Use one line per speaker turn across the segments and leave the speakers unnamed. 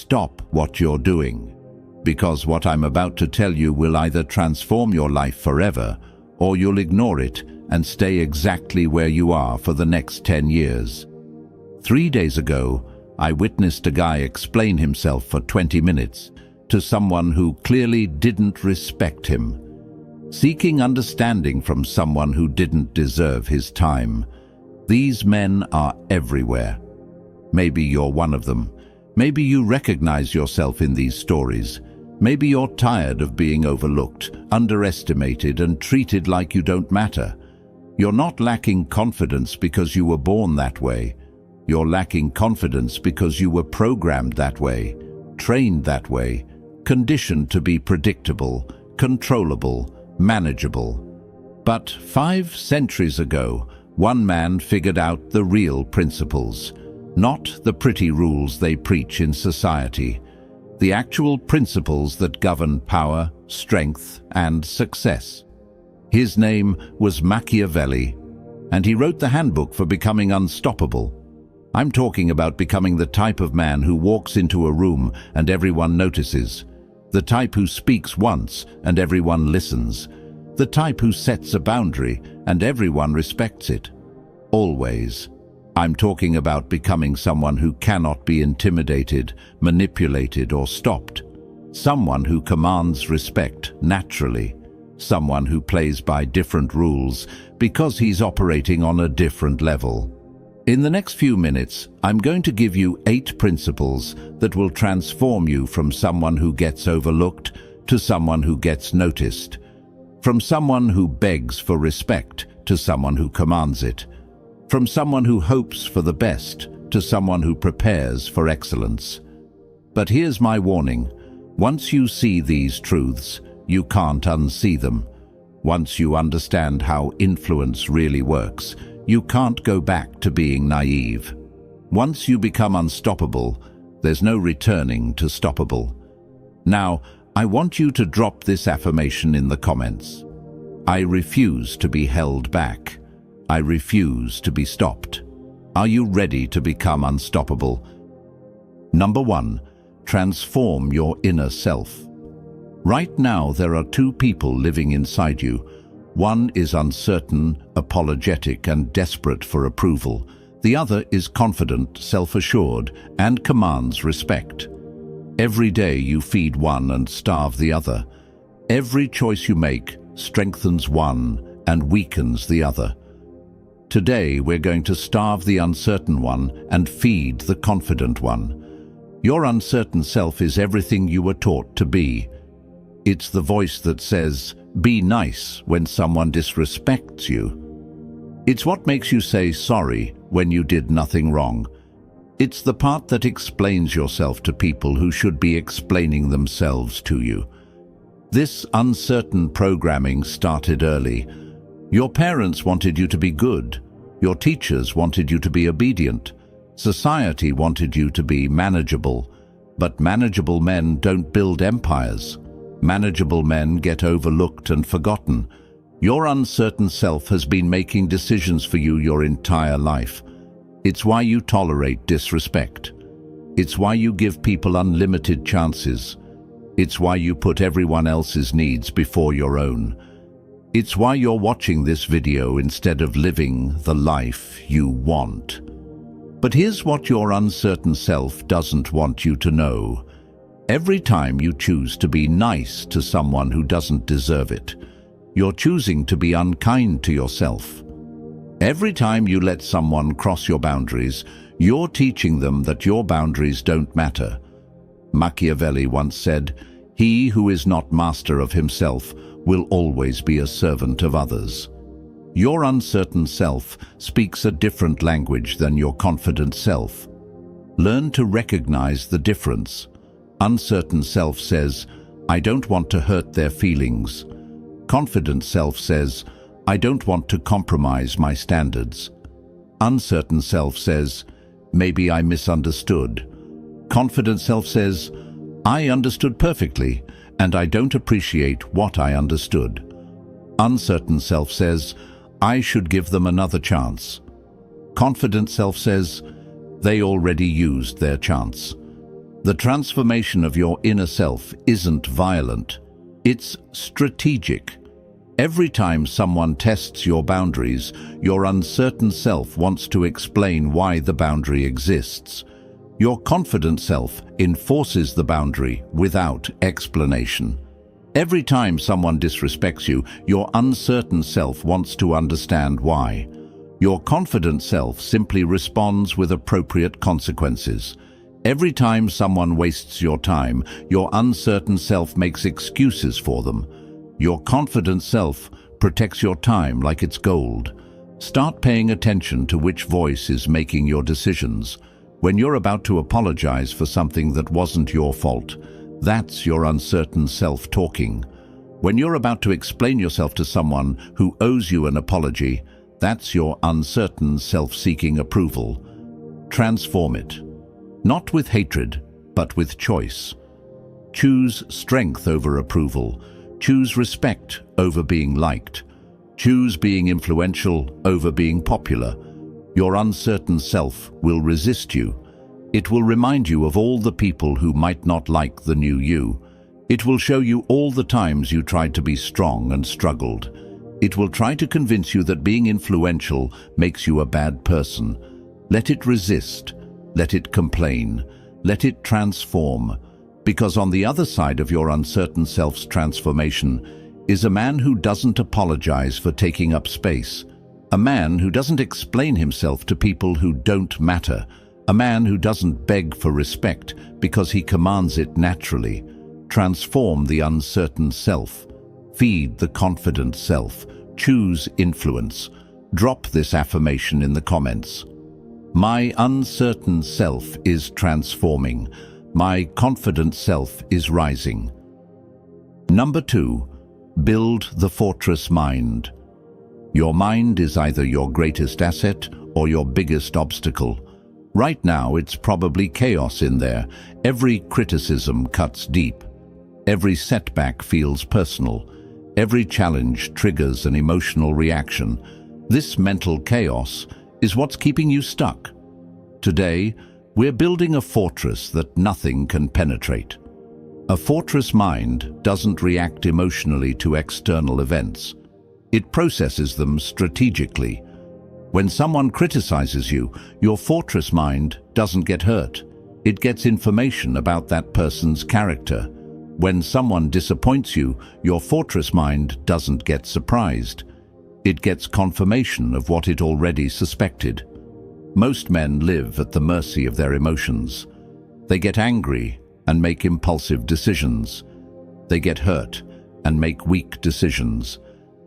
stop what you're doing, because what I'm about to tell you will either transform your life forever, or you'll ignore it and stay exactly where you are for the next 10 years. 3 days ago, I witnessed a guy explain himself for 20 minutes to someone who clearly didn't respect him, seeking understanding from someone who didn't deserve his time. These men are everywhere. Maybe you're one of them. Maybe you recognize yourself in these stories. Maybe you're tired of being overlooked, underestimated, and treated like you don't matter. You're not lacking confidence because you were born that way. You're lacking confidence because you were programmed that way, trained that way, conditioned to be predictable, controllable, manageable. But 5 centuries ago, one man figured out the real principles, not the pretty rules they preach in society, the actual principles that govern power, strength, and success. His name was Machiavelli, and he wrote the handbook for becoming unstoppable. I'm talking about becoming the type of man who walks into a room and everyone notices, the type who speaks once and everyone listens, the type who sets a boundary and everyone respects it. Always. I'm talking about becoming someone who cannot be intimidated, manipulated, or stopped. Someone who commands respect naturally. Someone who plays by different rules because he's operating on a different level. In the next few minutes, I'm going to give you 8 principles that will transform you from someone who gets overlooked to someone who gets noticed, from someone who begs for respect to someone who commands it, from someone who hopes for the best to someone who prepares for excellence. But here's my warning. Once you see these truths, you can't unsee them. Once you understand how influence really works, you can't go back to being naive. Once you become unstoppable, there's no returning to stoppable. Now, I want you to drop this affirmation in the comments. I refuse to be held back. I refuse to be stopped. Are you ready to become unstoppable? Number 1, transform your inner self. Right now, there are 2 people living inside you. One is uncertain, apologetic, and desperate for approval. The other is confident, self-assured, and commands respect. Every day you feed one and starve the other. Every choice you make strengthens one and weakens the other. Today we're going to starve the uncertain one and feed the confident one. Your uncertain self is everything you were taught to be. It's the voice that says, "Be nice," when someone disrespects you. It's what makes you say sorry when you did nothing wrong. It's the part that explains yourself to people who should be explaining themselves to you. This uncertain programming started early. Your parents wanted you to be good. Your teachers wanted you to be obedient. Society wanted you to be manageable. But manageable men don't build empires. Manageable men get overlooked and forgotten. Your uncertain self has been making decisions for you your entire life. It's why you tolerate disrespect. It's why you give people unlimited chances. It's why you put everyone else's needs before your own. It's why you're watching this video instead of living the life you want. But here's what your uncertain self doesn't want you to know. Every time you choose to be nice to someone who doesn't deserve it, you're choosing to be unkind to yourself. Every time you let someone cross your boundaries, you're teaching them that your boundaries don't matter. Machiavelli once said, "He who is not master of himself will always be a servant of others." Your uncertain self speaks a different language than your confident self. Learn to recognize the difference. Uncertain self says, "I don't want to hurt their feelings." Confident self says, "I don't want to compromise my standards." Uncertain self says, "Maybe I misunderstood." Confident self says, "I understood perfectly, and I don't appreciate what I understood." Uncertain self says, "I should give them another chance." Confident self says, "They already used their chance." The transformation of your inner self isn't violent. It's strategic. Every time someone tests your boundaries, your uncertain self wants to explain why the boundary exists. Your confident self enforces the boundary without explanation. Every time someone disrespects you, your uncertain self wants to understand why. Your confident self simply responds with appropriate consequences. Every time someone wastes your time, your uncertain self makes excuses for them. Your confident self protects your time like it's gold. Start paying attention to which voice is making your decisions. When you're about to apologize for something that wasn't your fault, that's your uncertain self talking. When you're about to explain yourself to someone who owes you an apology, that's your uncertain self seeking approval. Transform it. Not with hatred, but with choice. Choose strength over approval. Choose respect over being liked. Choose being influential over being popular. Your uncertain self will resist you. It will remind you of all the people who might not like the new you. It will show you all the times you tried to be strong and struggled. It will try to convince you that being influential makes you a bad person. Let it resist. Let it complain. Let it transform. Because on the other side of your uncertain self's transformation is a man who doesn't apologize for taking up space. A man who doesn't explain himself to people who don't matter. A man who doesn't beg for respect because he commands it naturally. Transform the uncertain self. Feed the confident self. Choose influence. Drop this affirmation in the comments. My uncertain self is transforming. My confident self is rising. Number 2, build the fortress mind. Your mind is either your greatest asset or your biggest obstacle. Right now, it's probably chaos in there. Every criticism cuts deep. Every setback feels personal. Every challenge triggers an emotional reaction. This mental chaos is what's keeping you stuck. Today, we're building a fortress that nothing can penetrate. A fortress mind doesn't react emotionally to external events. It processes them strategically. When someone criticizes you, your fortress mind doesn't get hurt. It gets information about that person's character. When someone disappoints you, your fortress mind doesn't get surprised. It gets confirmation of what it already suspected. Most men live at the mercy of their emotions. They get angry and make impulsive decisions. They get hurt and make weak decisions.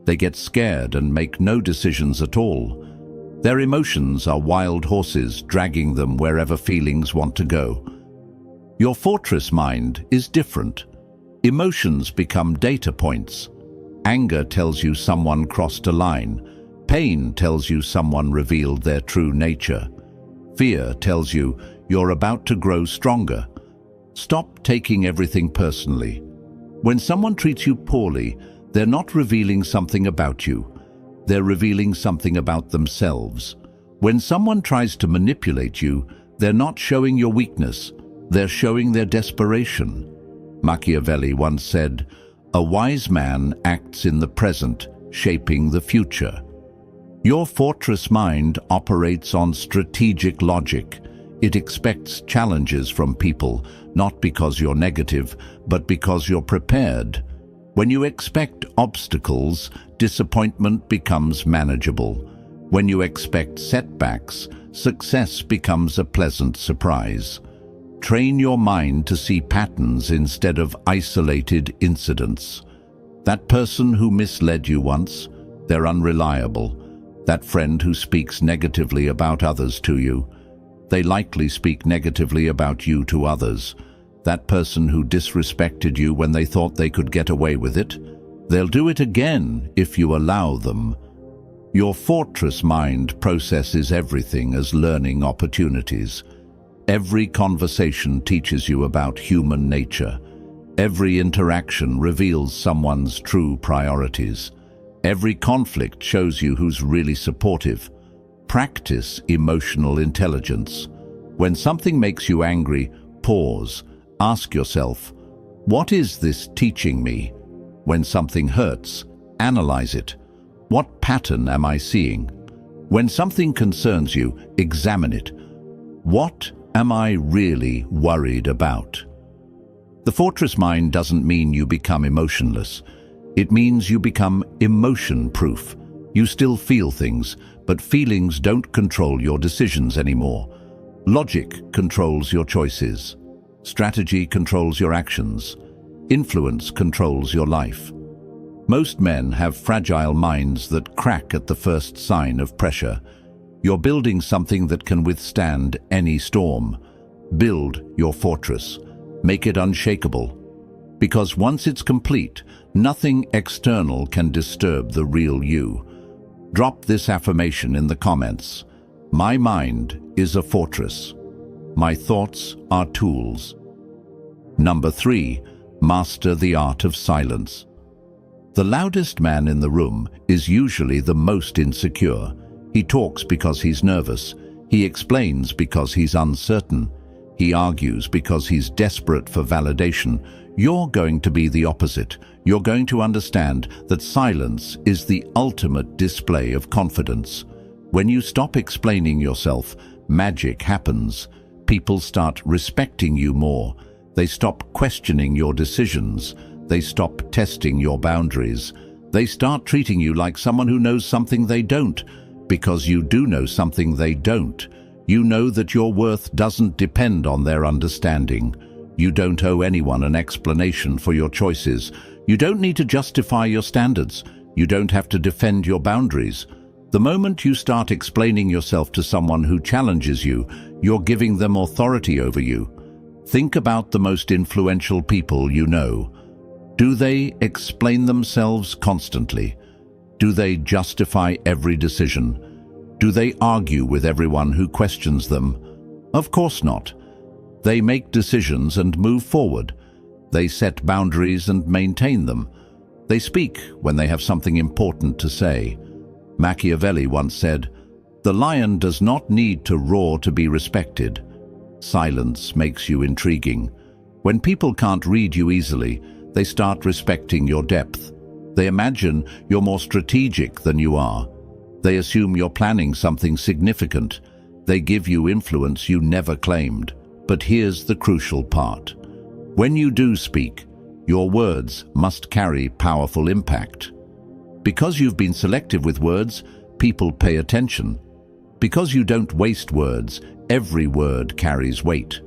They get scared and make no decisions at all. Their emotions are wild horses dragging them wherever feelings want to go. Your fortress mind is different. Emotions become data points. Anger tells you someone crossed a line. Pain tells you someone revealed their true nature. Fear tells you you're about to grow stronger. Stop taking everything personally. When someone treats you poorly, they're not revealing something about you. They're revealing something about themselves. When someone tries to manipulate you, they're not showing your weakness. They're showing their desperation. Machiavelli once said, "A wise man acts in the present, shaping the future." Your fortress mind operates on strategic logic. It expects challenges from people, not because you're negative, but because you're prepared. When you expect obstacles, disappointment becomes manageable. When you expect setbacks, success becomes a pleasant surprise. Train your mind to see patterns instead of isolated incidents. That person who misled you once, they're unreliable. That friend who speaks negatively about others to you, they likely speak negatively about you to others. That person who disrespected you when they thought they could get away with it, they'll do it again if you allow them. Your fortress mind processes everything as learning opportunities. Every conversation teaches you about human nature. Every interaction reveals someone's true priorities. Every conflict shows you who's really supportive. Practice emotional intelligence. When something makes you angry, pause. Ask yourself, what is this teaching me? When something hurts, analyze it. What pattern am I seeing? When something concerns you, examine it. What am I really worried about? The fortress mind doesn't mean you become emotionless. It means you become emotion-proof. You still feel things, but feelings don't control your decisions anymore. Logic controls your choices. Strategy controls your actions. Influence controls your life. Most men have fragile minds that crack at the first sign of pressure. You're building something that can withstand any storm. Build your fortress. Make it unshakable. Because once it's complete, nothing external can disturb the real you. Drop this affirmation in the comments. My mind is a fortress. My thoughts are tools. Number 3, master the art of silence. The loudest man in the room is usually the most insecure. He talks because he's nervous. He explains because he's uncertain. He argues because he's desperate for validation. You're going to be the opposite. You're going to understand that silence is the ultimate display of confidence. When you stop explaining yourself, magic happens. People start respecting you more. They stop questioning your decisions. They stop testing your boundaries. They start treating you like someone who knows something they don't, because you do know something they don't. You know that your worth doesn't depend on their understanding. You don't owe anyone an explanation for your choices. You don't need to justify your standards. You don't have to defend your boundaries. The moment you start explaining yourself to someone who challenges you, you're giving them authority over you. Think about the most influential people you know. Do they explain themselves constantly? Do they justify every decision? Do they argue with everyone who questions them? Of course not. They make decisions and move forward. They set boundaries and maintain them. They speak when they have something important to say. Machiavelli once said, "The lion does not need to roar to be respected." Silence makes you intriguing. When people can't read you easily, they start respecting your depth. They imagine you're more strategic than you are. They assume you're planning something significant. They give you influence you never claimed. But here's the crucial part. When you do speak, your words must carry powerful impact. Because you've been selective with words, people pay attention. Because you don't waste words, every word carries weight.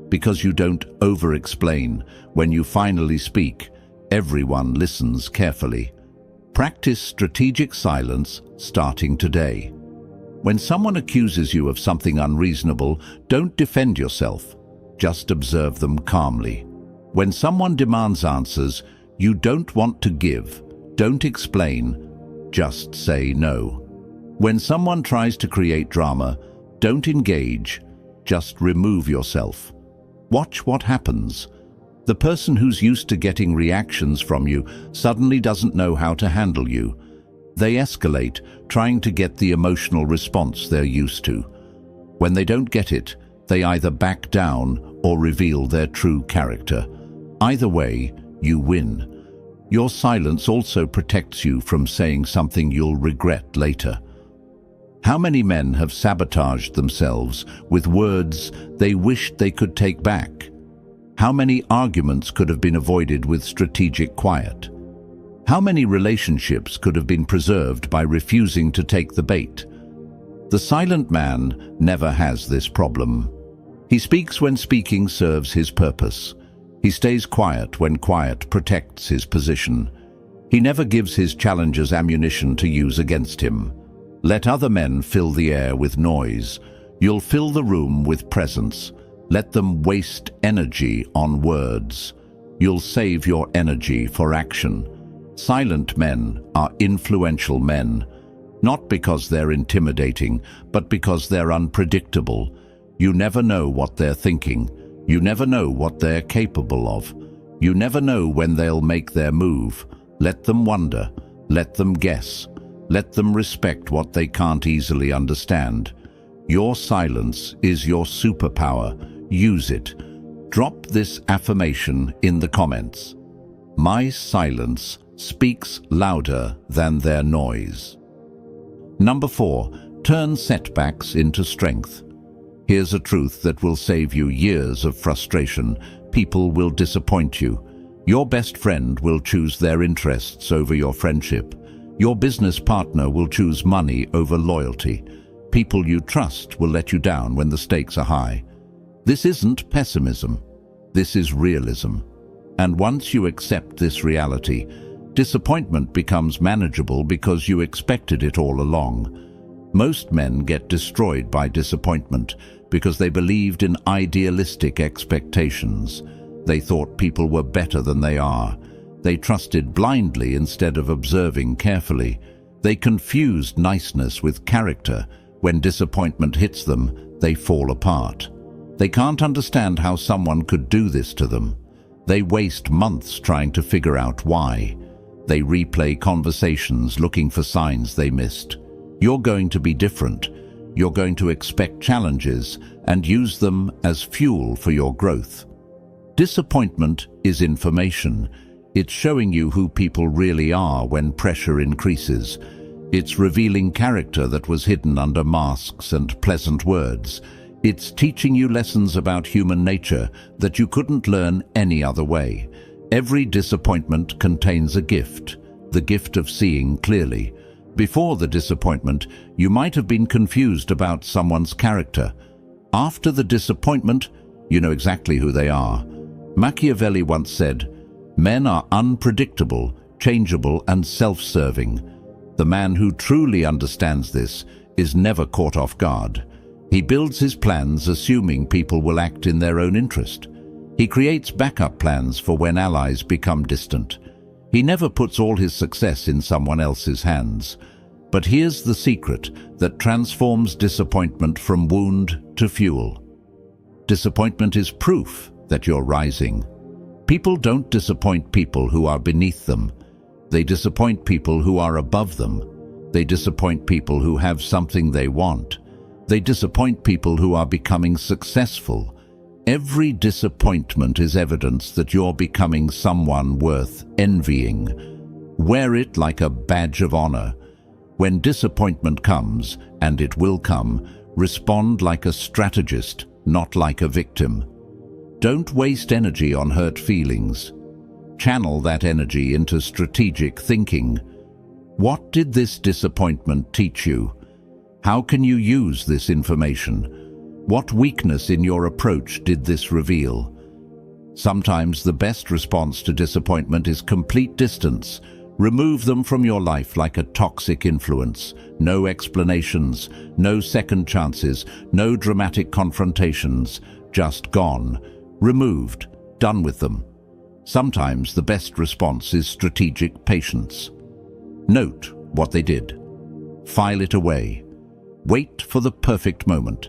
Because you don't over-explain, when you finally speak, everyone listens carefully. Practice strategic silence starting today. When someone accuses you of something unreasonable, don't defend yourself. Just observe them calmly. When someone demands answers, you don't want to give. Don't explain. Just say no. When someone tries to create drama, don't engage. Just remove yourself. Watch what happens. The person who's used to getting reactions from you suddenly doesn't know how to handle you. They escalate, trying to get the emotional response they're used to. When they don't get it, they either back down or reveal their true character. Either way, you win. Your silence also protects you from saying something you'll regret later. How many men have sabotaged themselves with words they wished they could take back? How many arguments could have been avoided with strategic quiet? How many relationships could have been preserved by refusing to take the bait? The silent man never has this problem. He speaks when speaking serves his purpose. He stays quiet when quiet protects his position. He never gives his challengers ammunition to use against him. Let other men fill the air with noise. You'll fill the room with presence. Let them waste energy on words. You'll save your energy for action. Silent men are influential men, not because they're intimidating, but because they're unpredictable. You never know what they're thinking. You never know what they're capable of. You never know when they'll make their move. Let them wonder. Let them guess. Let them respect what they can't easily understand. Your silence is your superpower. Use it. Drop this affirmation in the comments. My silence speaks louder than their noise. Number 4. Turn setbacks into strength. Here's a truth that will save you years of frustration. People will disappoint you. Your best friend will choose their interests over your friendship. Your business partner will choose money over loyalty. People you trust will let you down when the stakes are high. This isn't pessimism. This is realism. And once you accept this reality, disappointment becomes manageable because you expected it all along. Most men get destroyed by disappointment because they believed in idealistic expectations. They thought people were better than they are. They trusted blindly instead of observing carefully. They confused niceness with character. When disappointment hits them, they fall apart. They can't understand how someone could do this to them. They waste months trying to figure out why. They replay conversations looking for signs they missed. You're going to be different. You're going to expect challenges and use them as fuel for your growth. Disappointment is information. It's showing you who people really are when pressure increases. It's revealing character that was hidden under masks and pleasant words. It's teaching you lessons about human nature that you couldn't learn any other way. Every disappointment contains a gift, the gift of seeing clearly. Before the disappointment, you might have been confused about someone's character. After the disappointment, you know exactly who they are. Machiavelli once said, "Men are unpredictable, changeable, and self-serving." The man who truly understands this is never caught off guard. He builds his plans assuming people will act in their own interest. He creates backup plans for when allies become distant. He never puts all his success in someone else's hands. But here's the secret that transforms disappointment from wound to fuel. Disappointment is proof that you're rising. People don't disappoint people who are beneath them. They disappoint people who are above them. They disappoint people who have something they want. They disappoint people who are becoming successful. Every disappointment is evidence that you're becoming someone worth envying. Wear it like a badge of honor. When disappointment comes, and it will come, respond like a strategist, not like a victim. Don't waste energy on hurt feelings. Channel that energy into strategic thinking. What did this disappointment teach you? How can you use this information? What weakness in your approach did this reveal? Sometimes the best response to disappointment is complete distance. Remove them from your life like a toxic influence. No explanations, no second chances, no dramatic confrontations. Just gone. Removed. Done with them. Sometimes the best response is strategic patience. Note what they did. File it away. Wait for the perfect moment.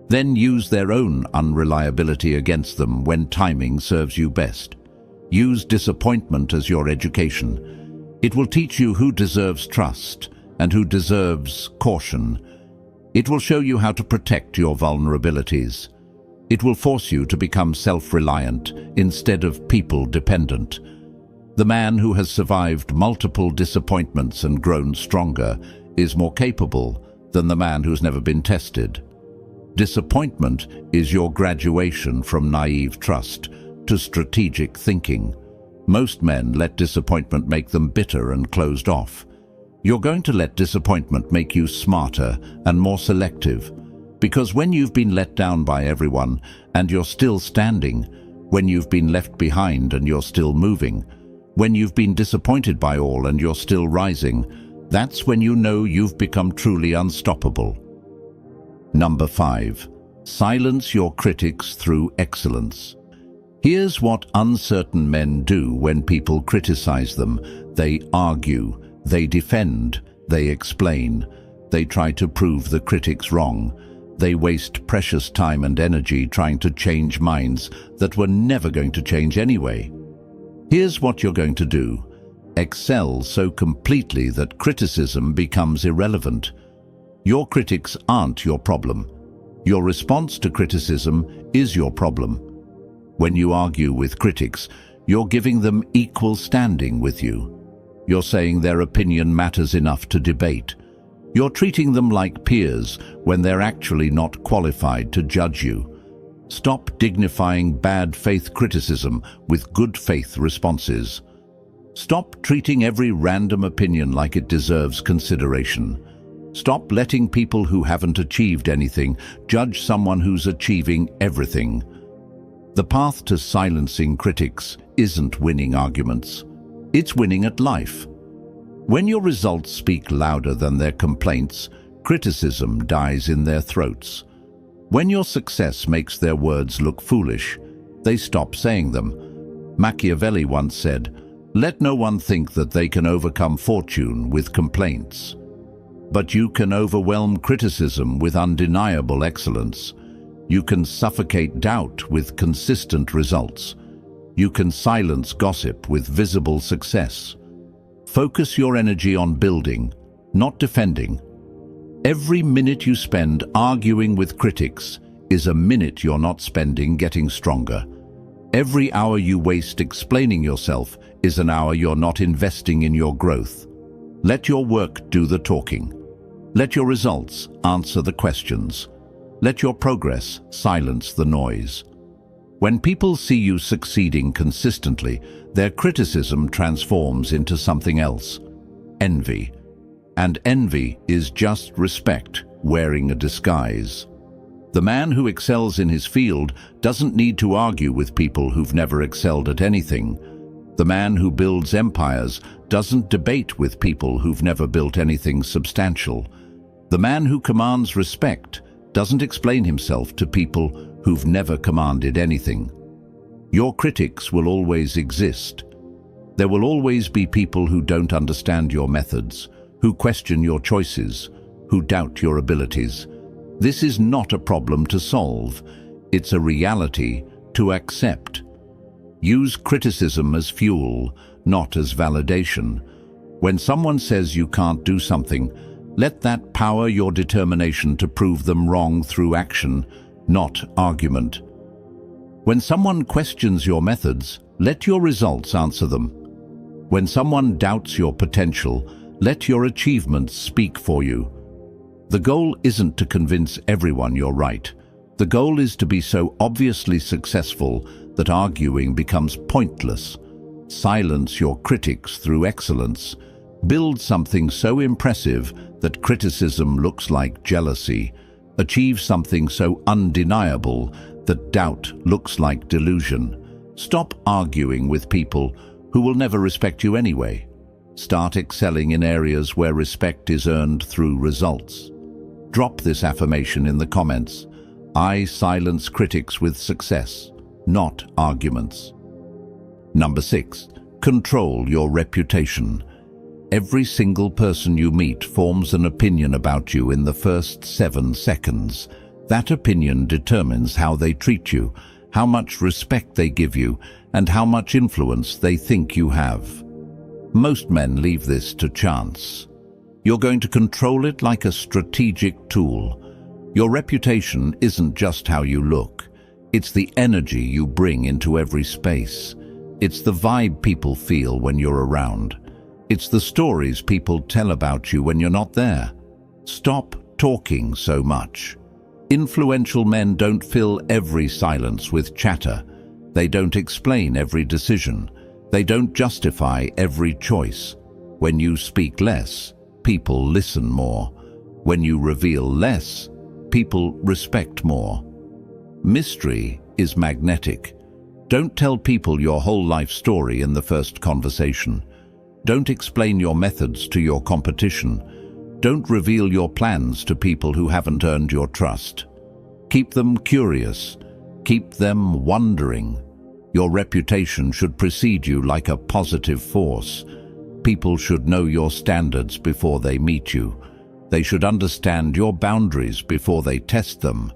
Then use their own unreliability against them when timing serves you best. Use disappointment as your education. It will teach you who deserves trust and who deserves caution. It will show you how to protect your vulnerabilities. It will force you to become self-reliant instead of people-dependent. The man who has survived multiple disappointments and grown stronger is more capable than the man who's never been tested. Disappointment is your graduation from naive trust to strategic thinking. Most men let disappointment make them bitter and closed off. You're going to let disappointment make you smarter and more selective. Because when you've been let down by everyone and you're still standing, when you've been left behind and you're still moving, when you've been disappointed by all and you're still rising, that's when you know you've become truly unstoppable. Number 5. Silence your critics through excellence. Here's what uncertain men do when people criticize them. They argue, they defend, they explain. They try to prove the critics wrong. They waste precious time and energy trying to change minds that were never going to change anyway. Here's what you're going to do. Excel so completely that criticism becomes irrelevant. Your critics aren't your problem. Your response to criticism is your problem. When you argue with critics, you're giving them equal standing with you. You're saying their opinion matters enough to debate. You're treating them like peers when they're actually not qualified to judge you. Stop dignifying bad faith criticism with good faith responses. Stop treating every random opinion like it deserves consideration. Stop letting people who haven't achieved anything judge someone who's achieving everything. The path to silencing critics isn't winning arguments. It's winning at life. When your results speak louder than their complaints, criticism dies in their throats. When your success makes their words look foolish, they stop saying them. Machiavelli once said, "Let no one think that they can overcome fortune with complaints. But you can overwhelm criticism with undeniable excellence. You can suffocate doubt with consistent results. You can silence gossip with visible success. Focus your energy on building, not defending. Every minute you spend arguing with critics is a minute you're not spending getting stronger. Every hour you waste explaining yourself is an hour you're not investing in your growth. Let your work do the talking. Let your results answer the questions. Let your progress silence the noise. When people see you succeeding consistently, their criticism transforms into something else: envy. And envy is just respect wearing a disguise. The man who excels in his field doesn't need to argue with people who've never excelled at anything. The man who builds empires doesn't debate with people who've never built anything substantial. The man who commands respect doesn't explain himself to people who've never commanded anything. Your critics will always exist. There will always be people who don't understand your methods, who question your choices, who doubt your abilities. This is not a problem to solve. It's a reality to accept. Use criticism as fuel, not as validation. When someone says you can't do something, let that power your determination to prove them wrong through action, not argument. When someone questions your methods, let your results answer them. When someone doubts your potential, let your achievements speak for you. The goal isn't to convince everyone you're right. The goal is to be so obviously successful that arguing becomes pointless. Silence your critics through excellence. Build something so impressive that criticism looks like jealousy. Achieve something so undeniable that doubt looks like delusion. Stop arguing with people who will never respect you anyway. Start excelling in areas where respect is earned through results. Drop this affirmation in the comments. I silence critics with success, not arguments. Number 6. Control your reputation. Every single person you meet forms an opinion about you in the first 7 seconds. That opinion determines how they treat you, how much respect they give you, and how much influence they think you have. Most men leave this to chance. You're going to control it like a strategic tool. Your reputation isn't just how you look. It's the energy you bring into every space. It's the vibe people feel when you're around. It's the stories people tell about you when you're not there. Stop talking so much. Influential men don't fill every silence with chatter. They don't explain every decision. They don't justify every choice. When you speak less, people listen more. When you reveal less, people respect more. Mystery is magnetic. Don't tell people your whole life story in the first conversation. Don't explain your methods to your competition. Don't reveal your plans to people who haven't earned your trust. Keep them curious. Keep them wondering. Your reputation should precede you like a positive force. People should know your standards before they meet you. They should understand your boundaries before they test them.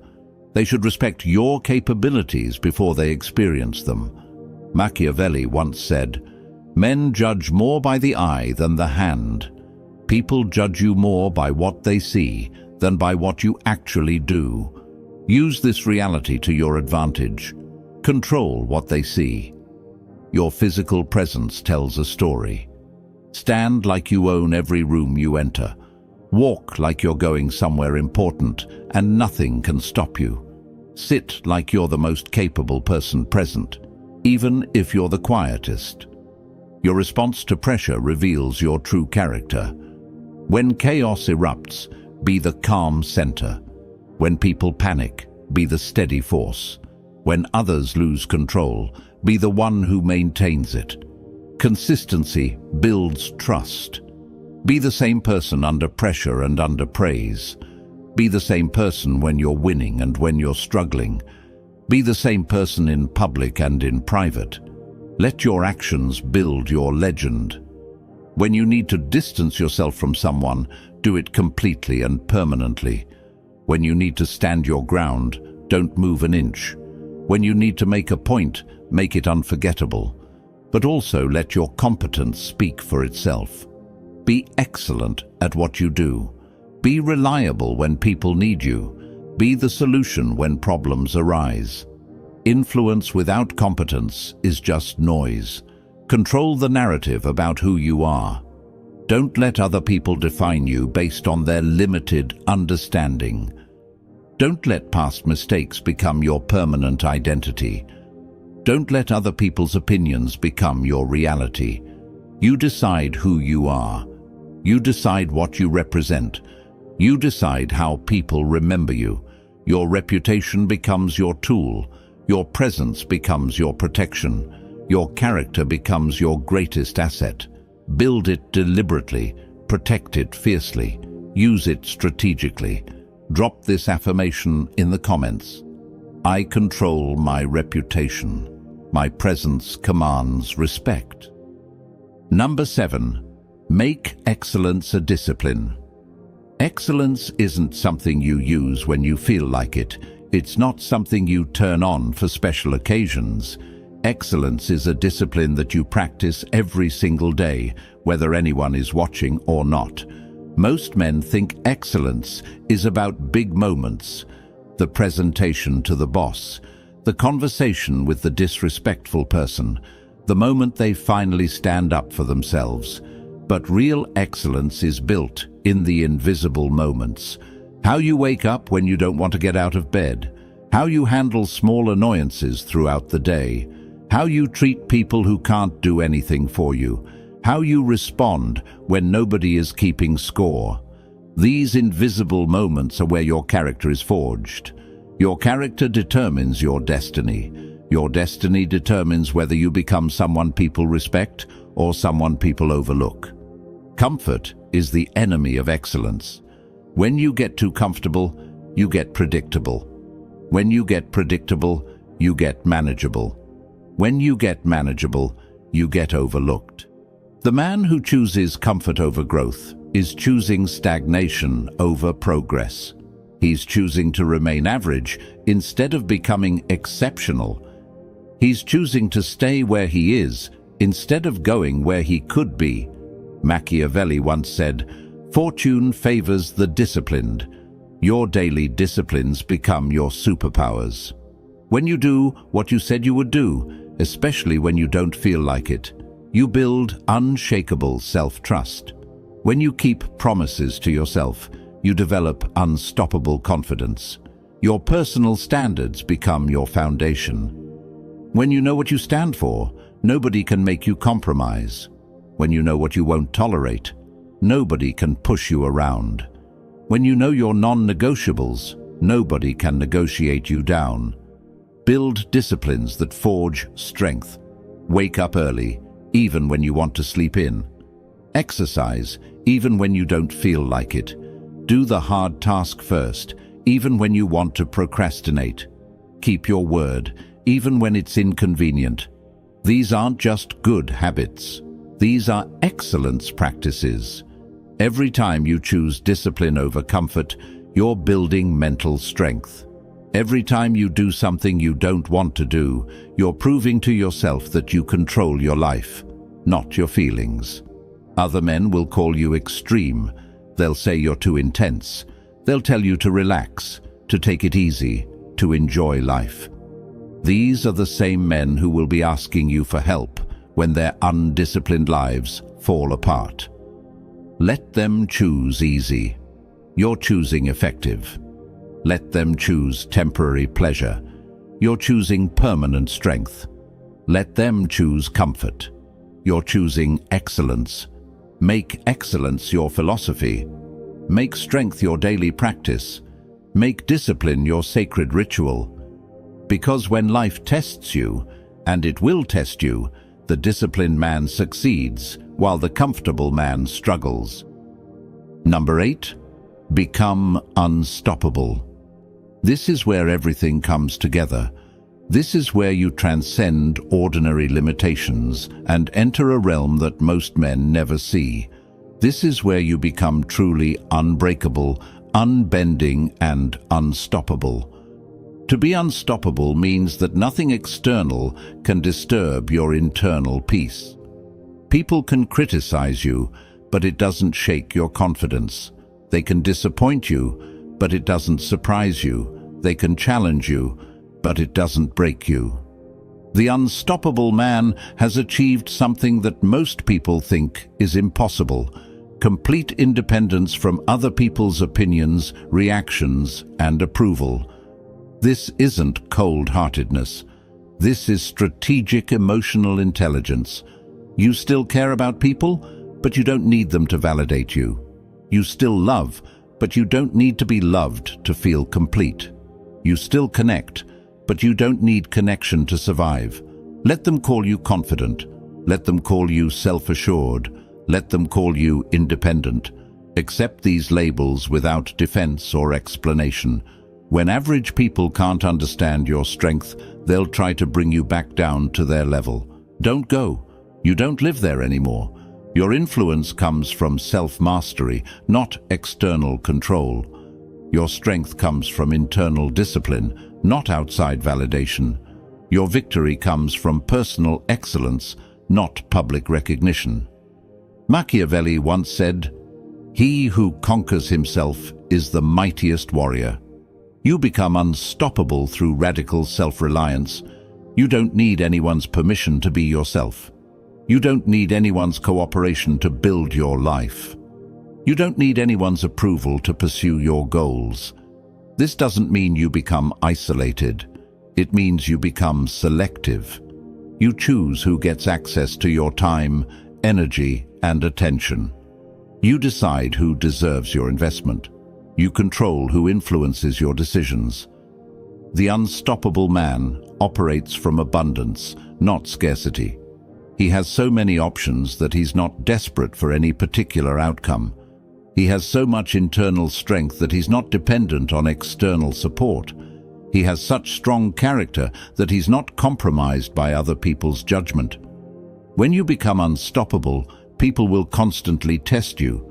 They should respect your capabilities before they experience them. Machiavelli once said, "Men judge more by the eye than the hand. People judge you more by what they see than by what you actually do." Use this reality to your advantage. Control what they see. Your physical presence tells a story. Stand like you own every room you enter. Walk like you're going somewhere important and nothing can stop you. Sit like you're the most capable person present, even if you're the quietest. Your response to pressure reveals your true character. When chaos erupts, be the calm center. When people panic, be the steady force. When others lose control, be the one who maintains it. Consistency builds trust. Be the same person under pressure and under praise. Be the same person when you're winning and when you're struggling. Be the same person in public and in private. Let your actions build your legend. When you need to distance yourself from someone, do it completely and permanently. When you need to stand your ground, don't move an inch. When you need to make a point, make it unforgettable. But also let your competence speak for itself. Be excellent at what you do. Be reliable when people need you. Be the solution when problems arise. Influence without competence is just noise. Control the narrative about who you are. Don't let other people define you based on their limited understanding. Don't let past mistakes become your permanent identity. Don't let other people's opinions become your reality. You decide who you are. You decide what you represent. You decide how people remember you. Your reputation becomes your tool. Your presence becomes your protection. Your character becomes your greatest asset. Build it deliberately. Protect it fiercely. Use it strategically. Drop this affirmation in the comments. I control my reputation. My presence commands respect. Number 7. Make excellence a discipline. Excellence isn't something you use when you feel like it. It's not something you turn on for special occasions. Excellence is a discipline that you practice every single day, whether anyone is watching or not. Most men think excellence is about big moments, the presentation to the boss, the conversation with the disrespectful person, the moment they finally stand up for themselves. But real excellence is built in the invisible moments. How you wake up when you don't want to get out of bed. How you handle small annoyances throughout the day. How you treat people who can't do anything for you. How you respond when nobody is keeping score. These invisible moments are where your character is forged. Your character determines your destiny. Your destiny determines whether you become someone people respect or someone people overlook. Comfort is the enemy of excellence. When you get too comfortable, you get predictable. When you get predictable, you get manageable. When you get manageable, you get overlooked. The man who chooses comfort over growth is choosing stagnation over progress. He's choosing to remain average instead of becoming exceptional. He's choosing to stay where he is instead of going where he could be. Machiavelli once said, "Fortune favors the disciplined." Your daily disciplines become your superpowers. When you do what you said you would do, especially when you don't feel like it, you build unshakable self-trust. When you keep promises to yourself, you develop unstoppable confidence. Your personal standards become your foundation. When you know what you stand for, nobody can make you compromise. When you know what you won't tolerate, nobody can push you around. When you know your non-negotiables, nobody can negotiate you down. Build disciplines that forge strength. Wake up early, even when you want to sleep in. Exercise, even when you don't feel like it. Do the hard task first, even when you want to procrastinate. Keep your word, even when it's inconvenient. These aren't just good habits. These are excellence practices. Every time you choose discipline over comfort, you're building mental strength. Every time you do something you don't want to do, you're proving to yourself that you control your life, not your feelings. Other men will call you extreme. They'll say you're too intense. They'll tell you to relax, to take it easy, to enjoy life. These are the same men who will be asking you for help when their undisciplined lives fall apart. Let them choose easy. You're choosing effective. Let them choose temporary pleasure. You're choosing permanent strength. Let them choose comfort. You're choosing excellence. Make excellence your philosophy. Make strength your daily practice. Make discipline your sacred ritual. Because when life tests you, and it will test you, the disciplined man succeeds, while the comfortable man struggles. Number 8, become unstoppable. This is where everything comes together. This is where you transcend ordinary limitations and enter a realm that most men never see. This is where you become truly unbreakable, unbending, and unstoppable. To be unstoppable means that nothing external can disturb your internal peace. People can criticize you, but it doesn't shake your confidence. They can disappoint you, but it doesn't surprise you. They can challenge you, but it doesn't break you. The unstoppable man has achieved something that most people think is impossible: complete independence from other people's opinions, reactions, and approval. This isn't cold-heartedness. This is strategic emotional intelligence. You still care about people, but you don't need them to validate you. You still love, but you don't need to be loved to feel complete. You still connect, but you don't need connection to survive. Let them call you confident. Let them call you self-assured. Let them call you independent. Accept these labels without defense or explanation. When average people can't understand your strength, they'll try to bring you back down to their level. Don't go. You don't live there anymore. Your influence comes from self-mastery, not external control. Your strength comes from internal discipline, not outside validation. Your victory comes from personal excellence, not public recognition. Machiavelli once said, "He who conquers himself is the mightiest warrior." You become unstoppable through radical self-reliance. You don't need anyone's permission to be yourself. You don't need anyone's cooperation to build your life. You don't need anyone's approval to pursue your goals. This doesn't mean you become isolated. It means you become selective. You choose who gets access to your time, energy, and attention. You decide who deserves your investment. You control who influences your decisions. The unstoppable man operates from abundance, not scarcity. He has so many options that he's not desperate for any particular outcome. He has so much internal strength that he's not dependent on external support. He has such strong character that he's not compromised by other people's judgment. When you become unstoppable, people will constantly test you.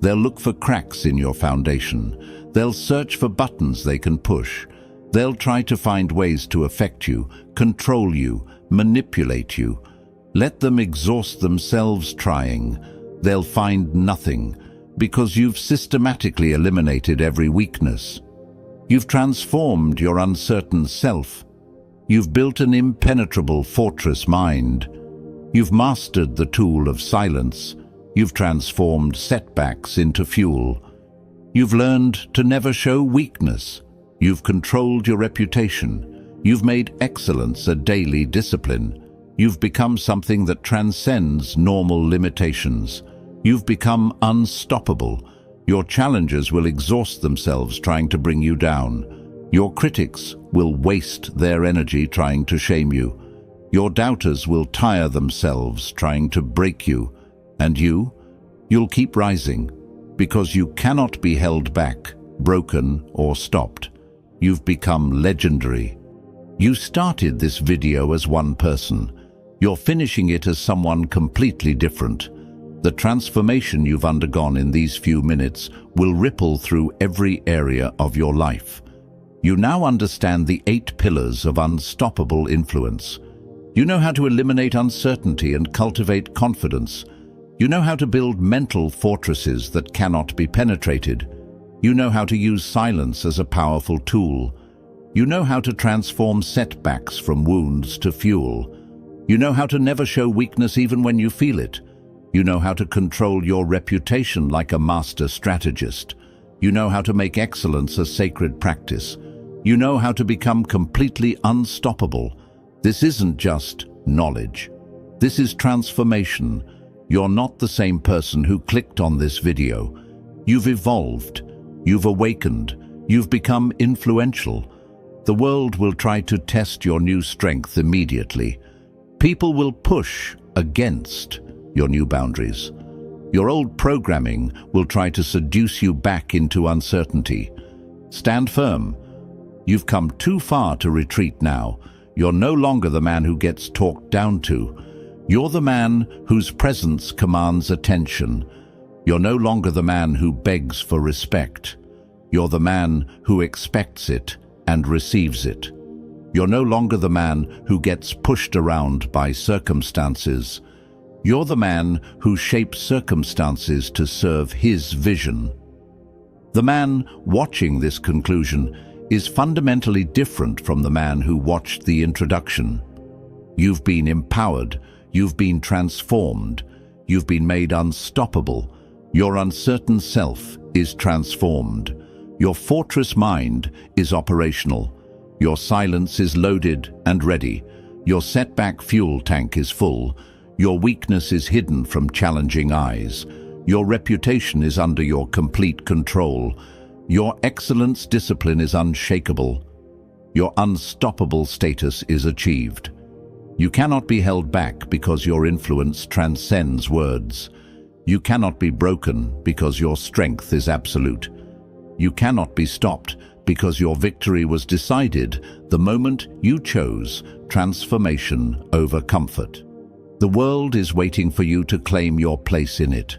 They'll look for cracks in your foundation. They'll search for buttons they can push. They'll try to find ways to affect you, control you, manipulate you. Let them exhaust themselves trying. They'll find nothing, because you've systematically eliminated every weakness. You've transformed your uncertain self. You've built an impenetrable fortress mind. You've mastered the tool of silence. You've transformed setbacks into fuel. You've learned to never show weakness. You've controlled your reputation. You've made excellence a daily discipline. You've become something that transcends normal limitations. You've become unstoppable. Your challenges will exhaust themselves trying to bring you down. Your critics will waste their energy trying to shame you. Your doubters will tire themselves trying to break you. And you'll keep rising, because you cannot be held back, broken, or stopped. You've become legendary. You started this video as one person. You're finishing it as someone completely different. The transformation you've undergone in these few minutes will ripple through every area of your life. You now understand the 8 pillars of unstoppable influence. You know how to eliminate uncertainty and cultivate confidence. You know how to build mental fortresses that cannot be penetrated. You know how to use silence as a powerful tool. You know how to transform setbacks from wounds to fuel. You know how to never show weakness even when you feel it. You know how to control your reputation like a master strategist. You know how to make excellence a sacred practice. You know how to become completely unstoppable. This isn't just knowledge. This is transformation. You're not the same person who clicked on this video. You've evolved. You've awakened. You've become influential. The world will try to test your new strength immediately. People will push against your new boundaries. Your old programming will try to seduce you back into uncertainty. Stand firm. You've come too far to retreat now. You're no longer the man who gets talked down to. You're the man whose presence commands attention. You're no longer the man who begs for respect. You're the man who expects it and receives it. You're no longer the man who gets pushed around by circumstances. You're the man who shapes circumstances to serve his vision. The man watching this conclusion is fundamentally different from the man who watched the introduction. You've been empowered. You've been transformed. You've been made unstoppable. Your uncertain self is transformed. Your fortress mind is operational. Your silence is loaded and ready. Your setback fuel tank is full. Your weakness is hidden from challenging eyes. Your reputation is under your complete control. Your excellence discipline is unshakable. Your unstoppable status is achieved. You cannot be held back because your influence transcends words. You cannot be broken because your strength is absolute. You cannot be stopped because your victory was decided the moment you chose transformation over comfort. The world is waiting for you to claim your place in it.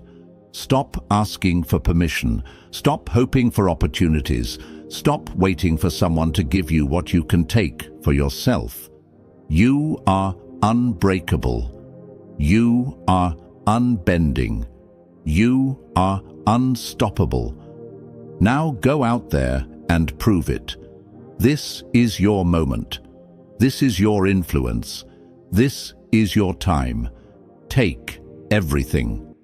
Stop asking for permission. Stop hoping for opportunities. Stop waiting for someone to give you what you can take for yourself. You are unbreakable. You are unbending. You are unstoppable. Now go out there and prove it. This is your moment. This is your influence. This is your time. Take everything.